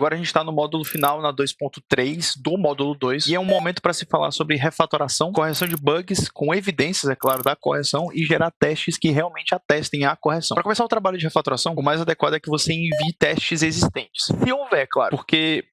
Agora a gente está no módulo final, na 2.3 do módulo 2, e é um momento para se falar sobre refatoração, correção de bugs, com evidências, é claro, da correção, e gerar testes que realmente atestem a correção. Para começar o trabalho de refatoração, o mais adequado é que você envie testes existentes. Se houver, claro, porque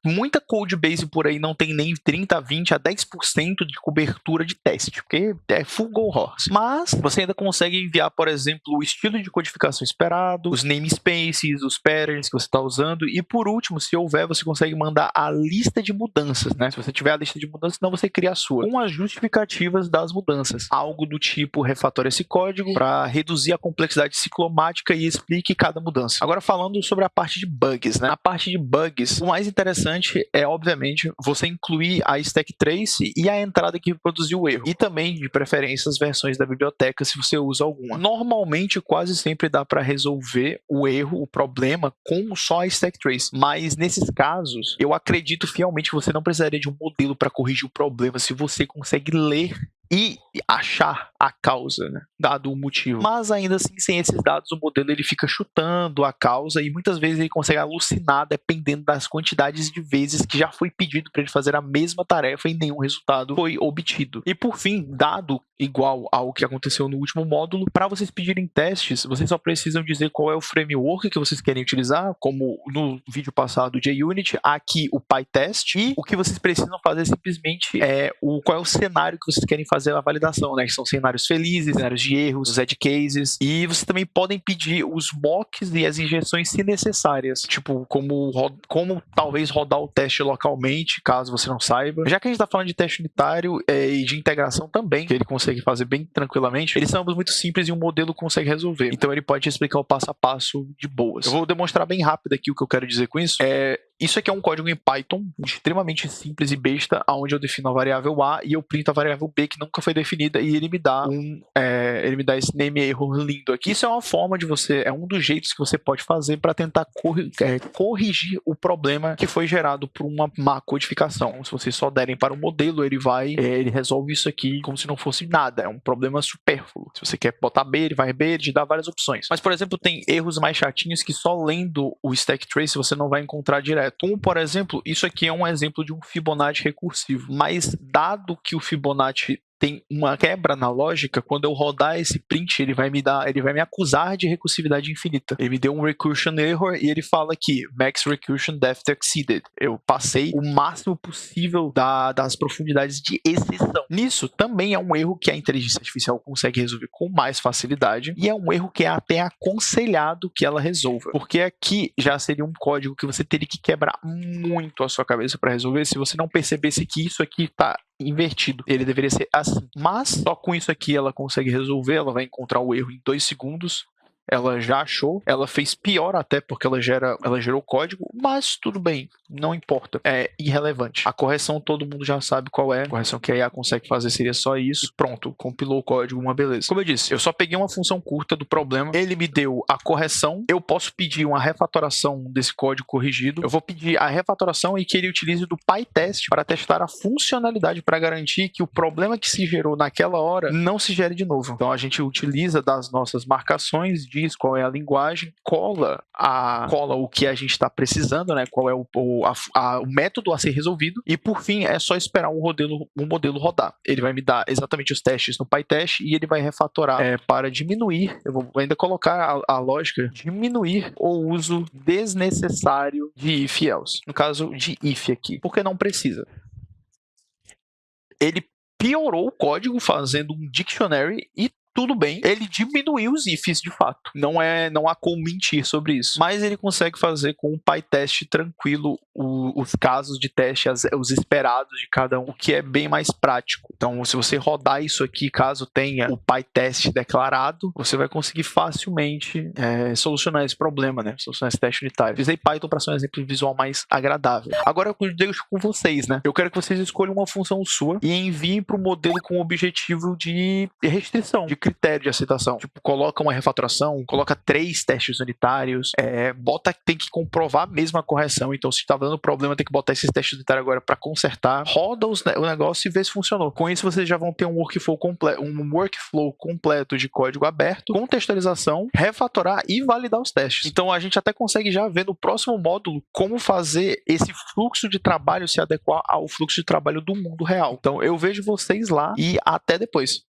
muita codebase por aí não tem nem 30, 20 a 10% de cobertura de teste, porque é full go horse. Mas você ainda consegue enviar, por exemplo, o estilo de codificação esperado, os namespaces, os patterns que você está usando, e por último, se houver, você consegue mandar a lista de mudanças, né? Se você tiver a lista de mudanças, então você cria a sua, com as justificativas das mudanças. Algo do tipo, refatore esse código para reduzir a complexidade ciclomática e explique cada mudança. Agora falando sobre a parte de bugs, né? Na parte de bugs, o mais interessante é, obviamente, você incluir a stack trace e a entrada que reproduziu o erro. E também, de preferência, as versões da biblioteca, se você usa alguma. Normalmente, quase sempre dá para resolver o erro, o problema, com só a stack trace. Mas nesses casos, eu acredito fielmente que você não precisaria de um modelo para corrigir o problema se você consegue ler e achar a causa, né, dado o motivo. Mas ainda assim, sem esses dados, o modelo ele fica chutando a causa e muitas vezes ele consegue alucinar dependendo das quantidades de vezes que já foi pedido para ele fazer a mesma tarefa e nenhum resultado foi obtido. E por fim, dado igual ao que aconteceu no último módulo, para vocês pedirem testes, vocês só precisam dizer qual é o framework que vocês querem utilizar, como no vídeo passado JUnit, aqui o PyTest, e o que vocês precisam fazer simplesmente é qual é o cenário que vocês querem fazer a validação, né? Que são cenários felizes, cenários de erros, os edge cases, e vocês também podem pedir os mocks e as injeções se necessárias, tipo, como talvez rodar o teste localmente, caso você não saiba. Já que a gente está falando de teste unitário e de integração também, que ele consegue fazer bem tranquilamente, eles são ambos muito simples e um modelo consegue resolver. Então ele pode te explicar o passo a passo de boas. Eu vou demonstrar bem rápido aqui o que eu quero dizer com isso. Isso aqui é um código em Python, extremamente simples e besta, onde eu defino a variável A e eu printo a variável B que nunca foi definida e ele me dá esse name error lindo aqui. Isso é uma forma de é um dos jeitos que você pode fazer para tentar corrigir o problema que foi gerado por uma má codificação. Se vocês só derem para o modelo, ele resolve isso aqui como se não fosse nada, é um problema supérfluo. Se você quer botar B, ele vai B, ele te dá várias opções. Mas, por exemplo, tem erros mais chatinhos que só lendo o stack trace você não vai encontrar direto. Como, por exemplo, isso aqui é um exemplo de um Fibonacci recursivo, mas dado que o Fibonacci tem uma quebra na lógica, quando eu rodar esse print, ele vai me acusar de recursividade infinita. Ele me deu um recursion error e ele fala aqui, max recursion depth exceeded. Eu passei o máximo possível das profundidades de exceção. Nisso também é um erro que a inteligência artificial consegue resolver com mais facilidade e é um erro que é até aconselhado que ela resolva, porque aqui já seria um código que você teria que quebrar muito a sua cabeça para resolver se você não percebesse que isso aqui está invertido. Ele deveria ser assim. Mas só com isso aqui ela consegue resolver, ela vai encontrar o erro em 2 segundos. Ela já achou, ela fez pior até porque ela gerou código, mas tudo bem, não importa, é irrelevante. A correção todo mundo já sabe qual é, a correção que a IA consegue fazer seria só isso, pronto, compilou o código, uma beleza. Como eu disse, eu só peguei uma função curta do problema, ele me deu a correção, eu posso pedir uma refatoração desse código corrigido, eu vou pedir a refatoração e que ele utilize do PyTest para testar a funcionalidade para garantir que o problema que se gerou naquela hora não se gere de novo. Então a gente utiliza das nossas marcações, diz qual é a linguagem, cola o que a gente está precisando, né? Qual é o método a ser resolvido, e por fim é só esperar o modelo rodar. Ele vai me dar exatamente os testes no PyTest e ele vai refatorar para diminuir, eu vou ainda colocar a lógica, diminuir o uso desnecessário de if e else. No caso de if aqui, porque não precisa. Ele piorou o código fazendo um dictionary e tudo bem, ele diminuiu os ifs de fato. Não há como mentir sobre isso. Mas ele consegue fazer com um PyTest tranquilo os casos de teste, os esperados de cada um, o que é bem mais prático. Então, se você rodar isso aqui, caso tenha o PyTest declarado, você vai conseguir facilmente solucionar esse problema, né? Solucionar esse teste unitário. Usei Python para ser um exemplo visual mais agradável. Agora eu deixo com vocês, né? Eu quero que vocês escolham uma função sua e enviem para o modelo com o objetivo de restrição, de critério de aceitação. Tipo, coloca uma refatoração, coloca 3 testes unitários, bota que tem que comprovar mesmo a correção. Então, se está dando problema, tem que botar esses testes unitários agora para consertar. Roda o negócio e vê se funcionou. Com isso, vocês já vão ter um workflow completo de código aberto, contextualização, refatorar e validar os testes. Então, a gente até consegue já ver no próximo módulo como fazer esse fluxo de trabalho se adequar ao fluxo de trabalho do mundo real. Então, eu vejo vocês lá e até depois.